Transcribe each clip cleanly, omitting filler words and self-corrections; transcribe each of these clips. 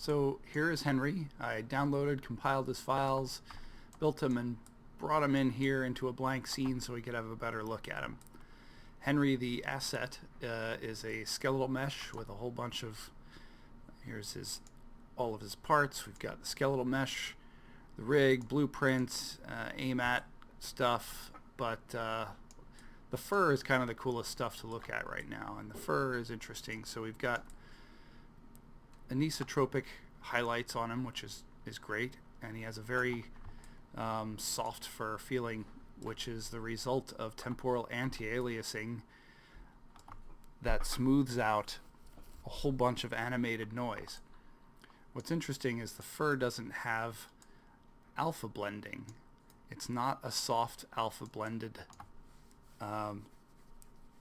So here is Henry. I downloaded, compiled his files, built him, and brought him in here into a blank scene so we could have a better look at him. Henry, the asset, is a skeletal mesh with a whole bunch of, here's all of his parts. We've got the skeletal mesh, the rig, blueprints, aim at stuff, but the fur is kind of the coolest stuff to look at right now, and the fur is interesting. So we've got anisotropic highlights on him, which is great, and he has a very soft fur feeling, which is the result of temporal anti-aliasing that smooths out a whole bunch of animated noise. What's interesting is the fur doesn't have alpha blending. It's not a soft alpha blended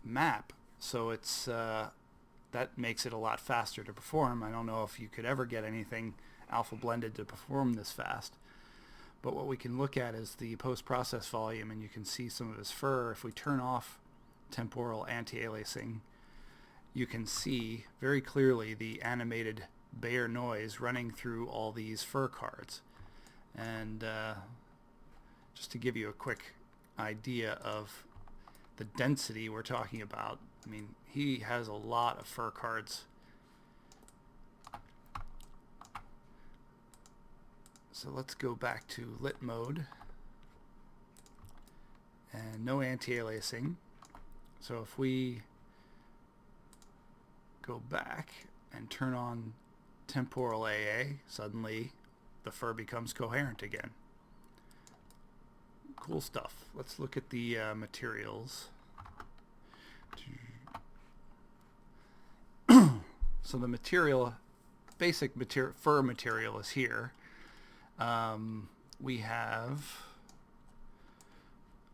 map, so it's that makes it a lot faster to perform. I don't know if you could ever get anything alpha blended to perform this fast, but what we can look at is the post-process volume, and you can see some of his fur. If we turn off temporal anti-aliasing, you can see very clearly the animated Bayer noise running through all these fur cards. And just to give you a quick idea of the density we're talking about, I mean, he has a lot of fur cards. So let's go back to lit mode, and no anti-aliasing. So if we go back and turn on temporal AA, suddenly the fur becomes coherent again. Cool stuff. Let's look at the materials. So the material, basic fur material is here. We have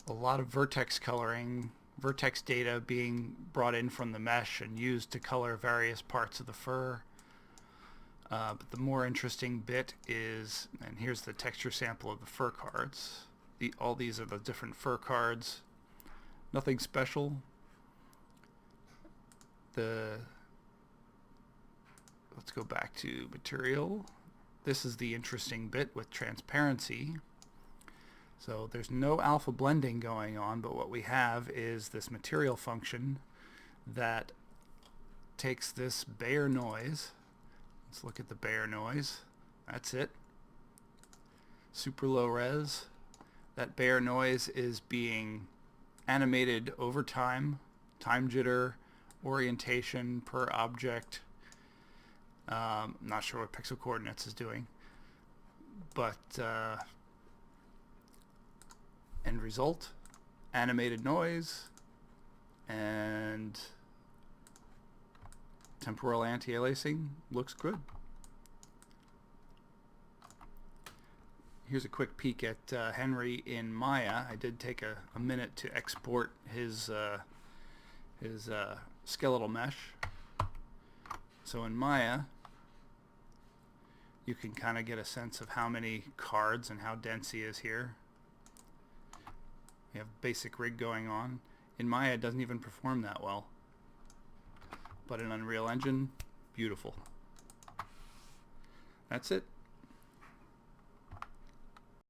a lot of vertex coloring, vertex data being brought in from the mesh and used to color various parts of the fur. But the more interesting bit is, and here's the texture sample of the fur cards. All these are the different fur cards. Nothing special. Let's go back to material. This is the interesting bit with transparency. So there's no alpha blending going on, but what we have is this material function that takes this Bayer noise. Let's look at the Bayer noise. That's it. Super low res. That Bayer noise is being animated over time, time jitter, orientation per object. I'm not sure what pixel coordinates is doing, but end result, animated noise, and temporal anti-aliasing looks good. Here's a quick peek at Henry in Maya. I did take a minute to export his skeletal mesh. So in Maya, you can kind of get a sense of how many cards and how dense he is here. We have basic rig going on. In Maya, it doesn't even perform that well. But in Unreal Engine, beautiful. That's it.